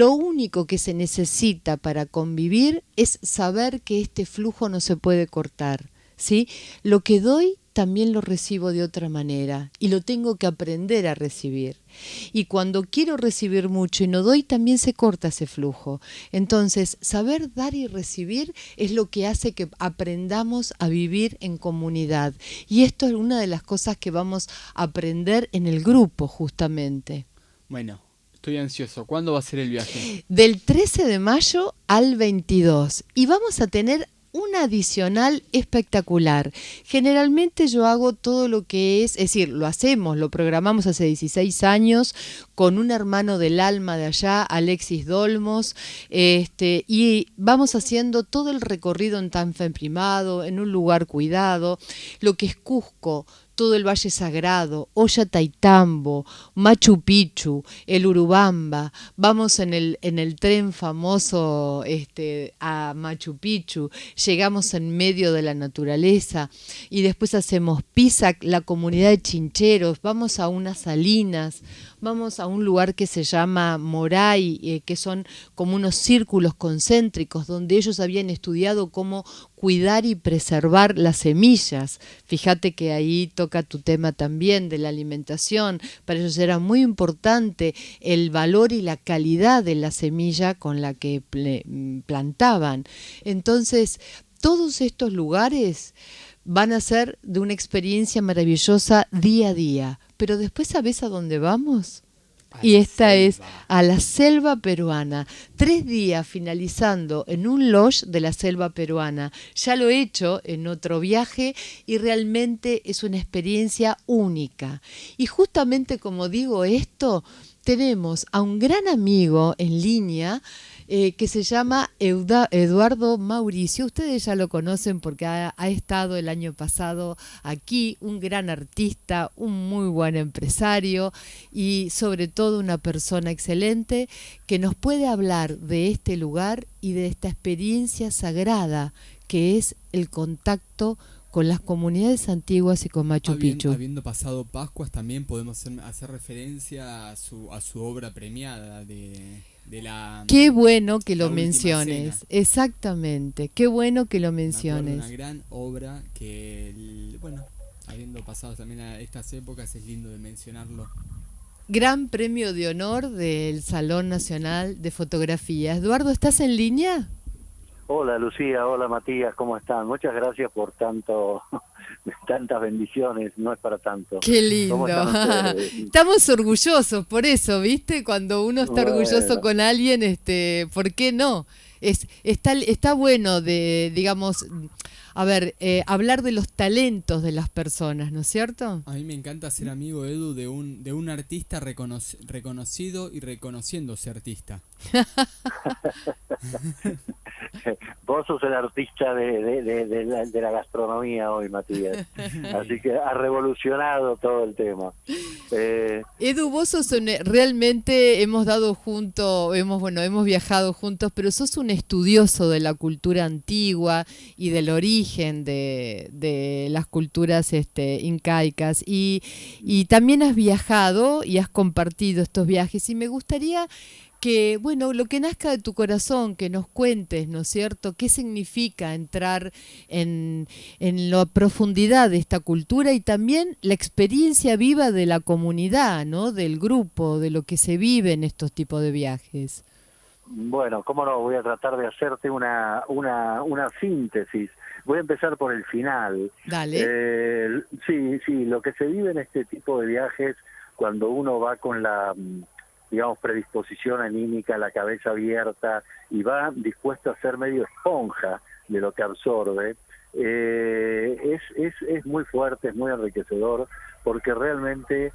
lo único que se necesita para convivir es saber que este flujo no se puede cortar, ¿sí? Lo que doy también lo recibo de otra manera y lo tengo que aprender a recibir. Y cuando quiero recibir mucho y no doy, también se corta ese flujo. Entonces, saber dar y recibir es lo que hace que aprendamos a vivir en comunidad. Y esto es una de las cosas que vamos a aprender en el grupo, justamente. Bueno, estoy ansioso. ¿Cuándo va a ser el viaje? Del 13 de mayo al 22. Y vamos a tener un adicional espectacular. Generalmente yo hago todo lo que es decir, lo hacemos, lo programamos hace 16 años con un hermano del alma de allá, Alexis Dolmos, y vamos haciendo todo el recorrido en Tanfen Primado, en un lugar cuidado, lo que es Cusco, todo el Valle Sagrado, Ollantaytambo, Machu Picchu, el Urubamba, vamos en el tren famoso a Machu Picchu, llegamos en medio de la naturaleza y después hacemos Pisac, la comunidad de chincheros, vamos a unas salinas, vamos a un lugar que se llama Moray, que son como unos círculos concéntricos donde ellos habían estudiado cómo cuidar y preservar las semillas. Fíjate que ahí toca tu tema también de la alimentación. Para ellos era muy importante el valor y la calidad de la semilla con la que plantaban. Entonces, todos estos lugares van a ser de una experiencia maravillosa día a día. Pero después, ¿sabés a dónde vamos? A Y la esta es selva. a la selva peruana. 3 días finalizando en un lodge de la selva peruana. Ya lo he hecho en otro viaje y realmente es una experiencia única. Y justamente como digo esto, tenemos a un gran amigo en línea que se llama Eduardo Mauricio. Ustedes ya lo conocen porque ha estado el año pasado aquí, un gran artista, un muy buen empresario y sobre todo una persona excelente que nos puede hablar de este lugar y de esta experiencia sagrada que es el contacto con las comunidades antiguas y con Machu Picchu. Habiendo pasado Pascuas, también podemos hacer referencia a su obra premiada de Qué bueno que lo la Última Cena. menciones, exactamente, qué bueno que lo Me acuerdo de una menciones. gran obra que, bueno, habiendo pasado también a estas épocas, es lindo de mencionarlo. Gran premio de honor del Salón Nacional de Fotografía. Eduardo, ¿estás en línea? Hola Lucía, hola Matías, ¿cómo están? Muchas gracias por tantas bendiciones, no es para tanto. Qué ¿Cómo lindo. están ustedes? Estamos orgullosos por eso, ¿viste? Cuando uno está orgulloso Bueno, con alguien, ¿por qué no? Está bueno de, digamos, a ver, hablar de los talentos de las personas, ¿no es cierto? A mí me encanta ser amigo, Edu, de un artista reconocido y reconociéndose artista. vos sos el artista de la gastronomía hoy, Matías, así que ha revolucionado todo el tema. Eh, Edu, vos sos realmente hemos dado juntos, hemos viajado juntos, pero sos un estudioso de la cultura antigua y del origen de las culturas incaicas y también has viajado y has compartido estos viajes y me gustaría que, bueno, lo que nazca de tu corazón, que nos cuentes, ¿no es cierto?, qué significa entrar en la profundidad de esta cultura y también la experiencia viva de la comunidad, ¿no?, del grupo, de lo que se vive en estos tipos de viajes. bueno, cómo no, voy a tratar de hacerte una síntesis. Voy a empezar por el final. Dale. Sí, lo que se vive en este tipo de viajes cuando uno va con la digamos, predisposición anímica, la cabeza abierta y va dispuesto a ser medio esponja de lo que absorbe, es muy fuerte, es muy enriquecedor, porque realmente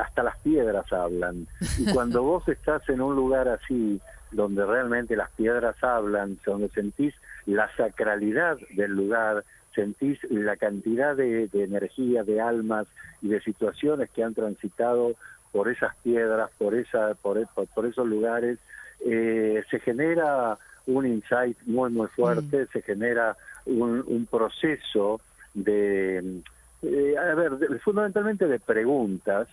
hasta las piedras hablan. Y cuando vos estás en un lugar así, donde realmente las piedras hablan, donde sentís la sacralidad del lugar, sentís la cantidad de energía, de almas y de situaciones que han transitado por esas piedras, por esos lugares, se genera un insight muy fuerte, se genera un proceso fundamentalmente de preguntas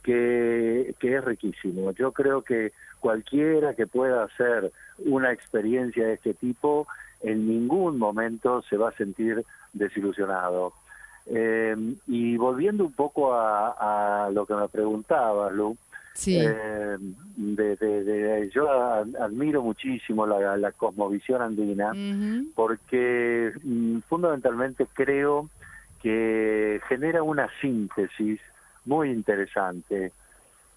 que es riquísimo. Yo creo que cualquiera que pueda hacer una experiencia de este tipo, en ningún momento se va a sentir desilusionado. Y volviendo un poco a lo que me preguntabas, Lu, Sí. yo admiro muchísimo la cosmovisión andina, Ujú. porque fundamentalmente creo que genera una síntesis muy interesante.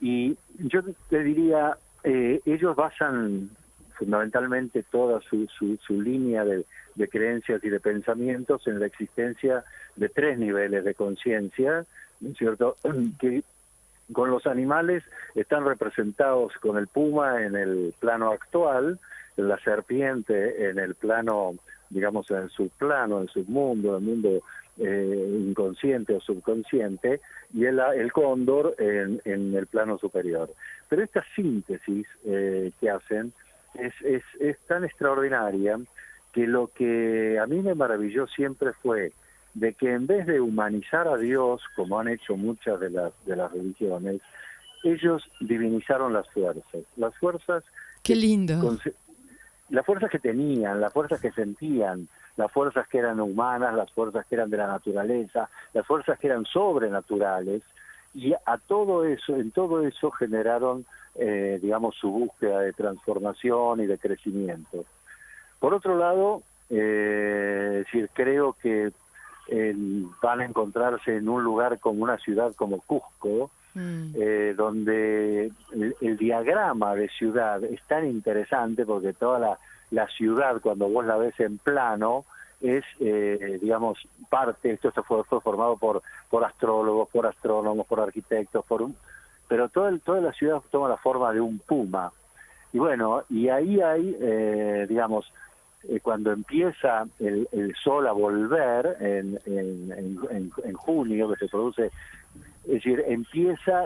Y yo te diría, ellos basan fundamentalmente toda su línea de creencias y de pensamientos en la existencia de 3 niveles de conciencia, ¿no es cierto? Que con los animales están representados con el puma en el plano actual, la serpiente en el plano, digamos, en el subplano, en el submundo, el mundo inconsciente o subconsciente, y el cóndor en el plano superior. Pero esta síntesis que hacen es tan extraordinaria que lo que a mí me maravilló siempre fue de que en vez de humanizar a Dios, como han hecho muchas de las religiones, ellos divinizaron las fuerzas. Las fuerzas Qué lindo. las fuerzas que tenían, las fuerzas que sentían, las fuerzas que eran humanas, las fuerzas que eran de la naturaleza, las fuerzas que eran sobrenaturales, y a todo eso, en todo eso generaron, digamos, su búsqueda de transformación y de crecimiento. Por otro lado, es decir, creo que van a encontrarse en un lugar como una ciudad como Cusco, donde el diagrama de ciudad es tan interesante porque toda la ciudad, cuando vos la ves en plano, es, digamos, esto fue formado por astrólogos, por astrónomos, por arquitectos, pero toda la ciudad toma la forma de un puma. Y bueno, y ahí hay, digamos, cuando empieza el sol a volver en junio, que se produce, es decir, empieza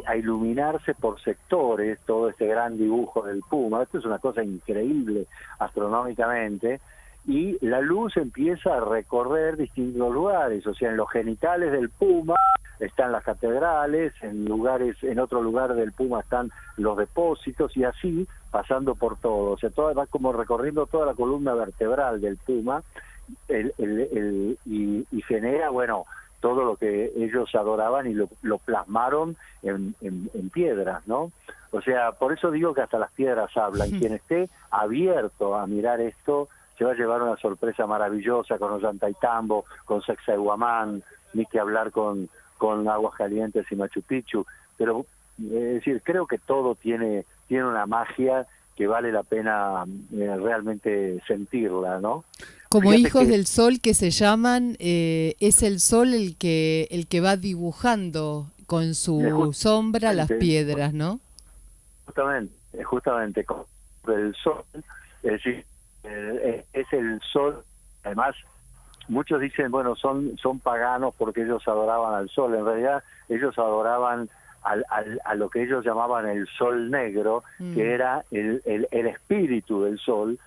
a iluminarse por sectores todo este gran dibujo del puma. Esto es una cosa increíble astronómicamente, y la luz empieza a recorrer distintos lugares, o sea, en los genitales del puma están las catedrales, en otro lugar del puma están los depósitos, y así pasando por todo, o sea, todo va como recorriendo toda la columna vertebral del puma, y genera, bueno, todo lo que ellos adoraban y lo plasmaron en piedras, ¿no? O sea, por eso digo que hasta las piedras hablan. Quien esté abierto a mirar esto se va a llevar una sorpresa maravillosa con Ollantaytambo, con Sacsayhuamán, ni que hablar con Aguascalientes y Machu Picchu. Pero, es decir, creo que todo tiene una magia que vale la pena realmente sentirla, ¿no? Como Fíjate hijos que del sol que se llaman, es el sol el que va dibujando con su sombra las piedras, ¿no? Justamente con el sol, es decir, es el sol. Además, muchos dicen, bueno, son paganos porque ellos adoraban al sol. En realidad, ellos adoraban a lo que ellos llamaban el sol negro, que era el espíritu del sol,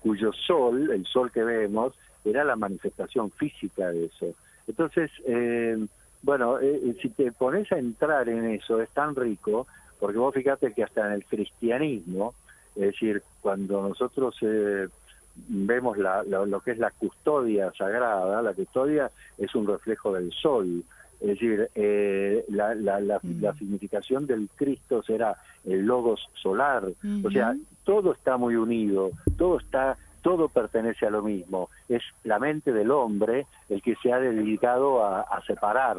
cuyo sol, el sol que vemos, era la manifestación física de eso. Entonces, bueno, si te pones a entrar en eso, es tan rico, porque vos fíjate que hasta en el cristianismo, es decir, cuando nosotros vemos lo que es la custodia sagrada, la custodia es un reflejo del sol. Es decir, la significación del Cristo será el logos solar. O sea, todo está muy unido, todo pertenece a lo mismo. Es la mente del hombre el que se ha dedicado a separar.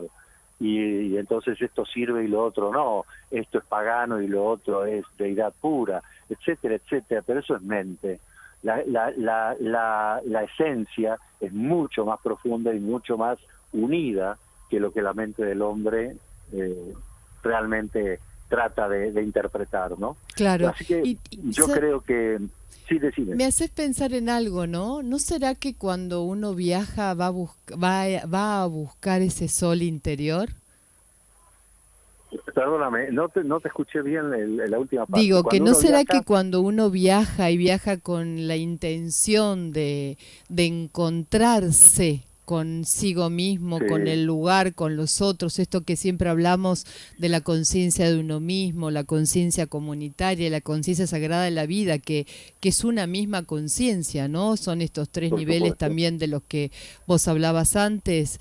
Y entonces esto sirve y lo otro no. Esto es pagano y lo otro es deidad pura, etcétera, etcétera. Pero eso es mente. La esencia es mucho más profunda y mucho más unida que lo que la mente del hombre realmente trata de interpretar, ¿no? Claro. Así que yo creo que... Sí, decime. Me haces pensar en algo, ¿no? ¿No será que cuando uno viaja va a buscar ese sol interior? Perdóname, no te escuché bien la última parte. Digo, que Cuando no uno será viaja, que cuando uno viaja y viaja con la intención de encontrarse consigo mismo, Sí. con el lugar, con los otros, esto que siempre hablamos de la conciencia de uno mismo, la conciencia comunitaria, la conciencia sagrada de la vida, que es una misma conciencia, ¿no? Son estos tres Por niveles supuesto. también de los que vos hablabas antes.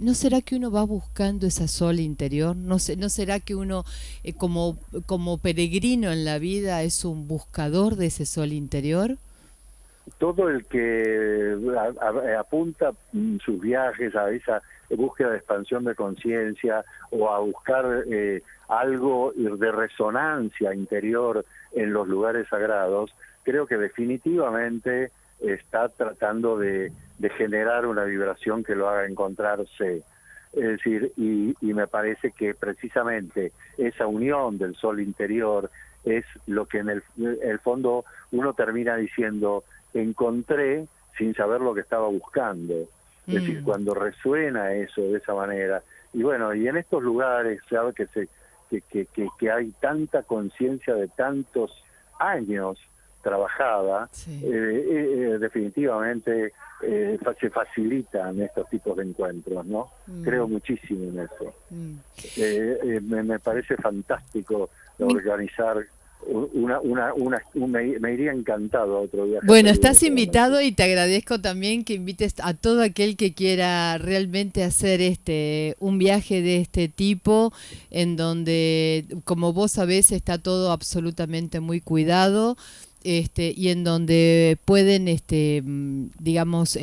¿No será que uno va buscando esa sola interior? ¿No será que uno, como peregrino en la vida, es un buscador de ese sol interior? Todo el que apunta sus viajes a esa búsqueda de expansión de conciencia o a buscar algo de resonancia interior en los lugares sagrados, creo que definitivamente está tratando de generar una vibración que lo haga encontrarse. Es decir, y me parece que precisamente esa unión del sol interior es lo que en el fondo uno termina diciendo: encontré sin saber lo que estaba buscando. Es decir, cuando resuena eso de esa manera. Y bueno, y en estos lugares, sabe que hay tanta conciencia de tantos años trabajada, Sí. Definitivamente se facilitan estos tipos de encuentros, ¿no? Creo muchísimo en eso. Me parece fantástico organizar me iría encantado a otro viaje. Bueno, estás invitado y te agradezco también que invites a todo aquel que quiera realmente hacer un viaje de este tipo, en donde, como vos sabés, está todo absolutamente muy cuidado. Y en donde pueden, digamos,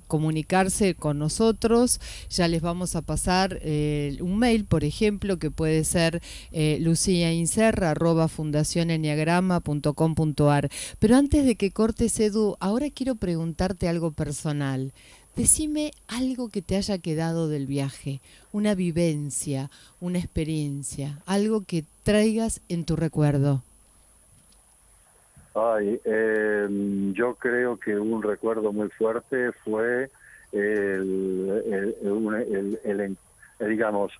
comunicarse con nosotros. Ya les vamos a pasar un mail, por ejemplo, que puede ser luciaincerra@fundacionenneagrama.com.ar. Pero antes de que cortes, Edu, ahora quiero preguntarte algo personal. Decime algo que te haya quedado del viaje, una vivencia, una experiencia, algo que traigas en tu recuerdo. Ay, yo creo que un recuerdo muy fuerte fue digamos,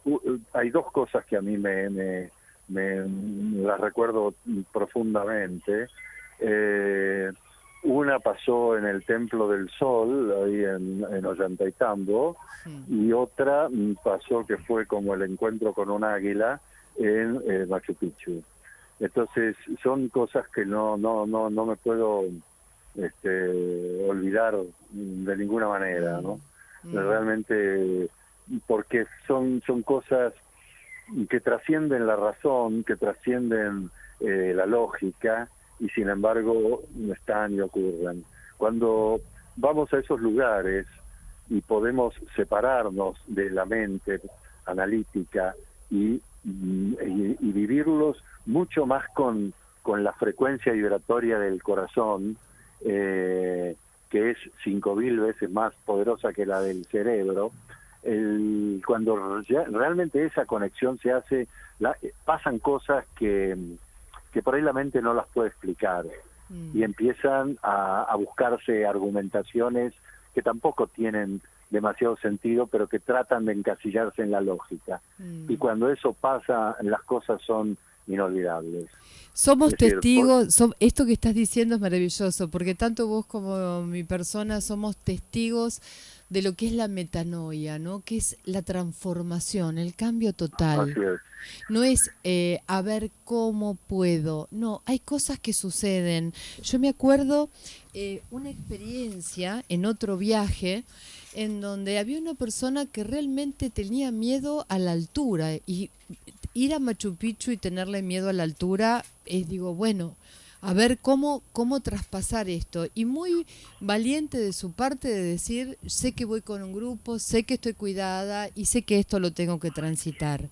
hay dos cosas que a mí me las recuerdo profundamente. Una pasó en el Templo del Sol, ahí en Ollantaytambo, y otra pasó que fue como el encuentro con un águila en Machu Picchu. Entonces son cosas que no me puedo olvidar de ninguna manera, ¿no? Realmente, porque son cosas que trascienden la razón, que trascienden la lógica, y sin embargo están y ocurren. Cuando vamos a esos lugares y podemos separarnos de la mente analítica y vivirlos mucho más con la frecuencia vibratoria del corazón, que es 5000 veces más poderosa que la del cerebro. Cuando realmente esa conexión se hace, pasan cosas que por ahí la mente no las puede explicar, y empiezan a buscarse argumentaciones que tampoco tienen demasiado sentido, pero que tratan de encasillarse en la lógica. Y cuando eso pasa, las cosas son inolvidables. Somos testigos, esto que estás diciendo es maravilloso, porque tanto vos como mi persona somos testigos de lo que es la metanoia, ¿no? Que es la transformación, el cambio total. Así es. No es a ver cómo puedo, no, hay cosas que suceden. Yo me acuerdo una experiencia en otro viaje en donde había una persona que realmente tenía miedo a la altura, y ir a Machu Picchu y tenerle miedo a la altura digo, bueno, a ver cómo traspasar esto. Y muy valiente de su parte de decir, sé que voy con un grupo, sé que estoy cuidada y sé que esto lo tengo que transitar.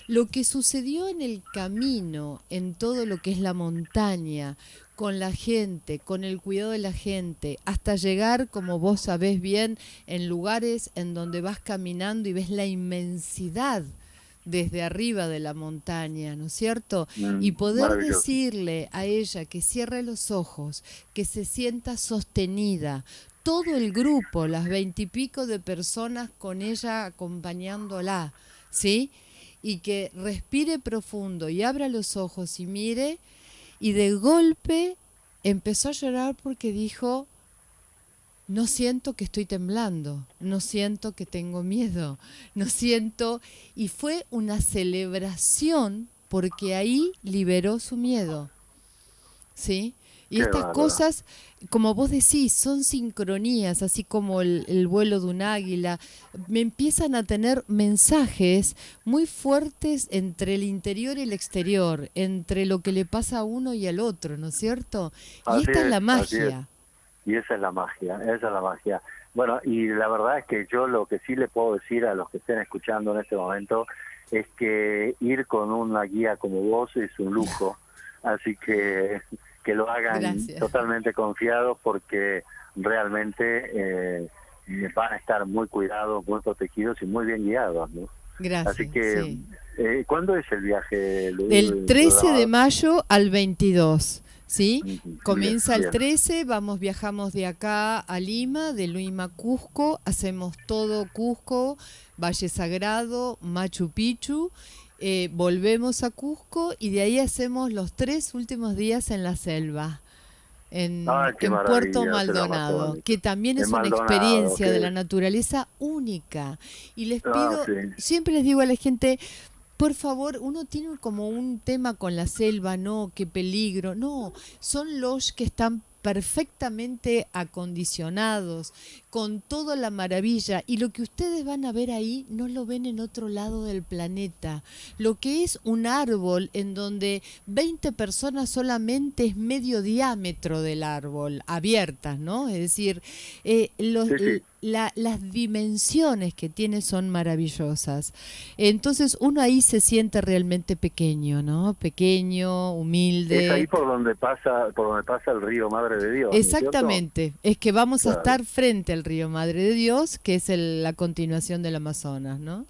Lo que sucedió en el camino, en todo lo que es la montaña, con la gente, con el cuidado de la gente, hasta llegar, como vos sabés bien, en lugares en donde vas caminando y ves la inmensidad desde arriba de la montaña, ¿no es cierto? Y poder decirle a ella que cierre los ojos, que se sienta sostenida, todo el grupo, las 20 y pico de personas con ella acompañándola, ¿sí? Y que respire profundo y abra los ojos y mire, y de golpe empezó a llorar porque dijo, no siento que estoy temblando, no siento que tengo miedo, no siento... Y fue una celebración porque ahí liberó su miedo, ¿sí? Y Qué estas bárbaro. cosas, como vos decís, son sincronías, así como el vuelo de un águila. Me empiezan a tener mensajes muy fuertes entre el interior y el exterior, entre lo que le pasa a uno y al otro, ¿no es cierto? Y Así esta es la es, así es. magia. Y esa es la magia, esa es la magia. Bueno, y la verdad es que yo lo que sí le puedo decir a los que estén escuchando en este momento es que ir con una guía como vos es un lujo, así que lo hagan Gracias. totalmente confiados porque realmente van a estar muy cuidados, muy protegidos y muy bien guiados, ¿no? Gracias, Así que, sí. ¿cuándo es el viaje Del 13 de programado? mayo al 22, ¿sí? Bien, Comienza el bien. 13, viajamos de acá a Lima, de Lima a Cusco, hacemos todo Cusco, Valle Sagrado, Machu Picchu, volvemos a Cusco y de ahí hacemos los 3 últimos días en la selva. Ay, qué En Puerto maravilla, el Maldonado, Amazónico. que también En es una Maldonado, experiencia de que la naturaleza única. Y les ah, pido, sí. siempre les digo a la gente, por favor, uno tiene como un tema con la selva, no, qué peligro, no, son los que están perfectamente acondicionados, con toda la maravilla, y lo que ustedes van a ver ahí no lo ven en otro lado del planeta. Lo que es un árbol en donde 20 personas solamente es medio diámetro del árbol, abiertas, ¿no? Es decir, Sí, sí. las dimensiones que tiene son maravillosas. Entonces uno ahí se siente realmente pequeño, ¿no? Pequeño, Es ahí humilde. por donde pasa el río Madre de Dios, ¿no es cierto? Exactamente, es que vamos a Claro. estar frente al río Madre de Dios, que es la continuación del Amazonas, ¿no?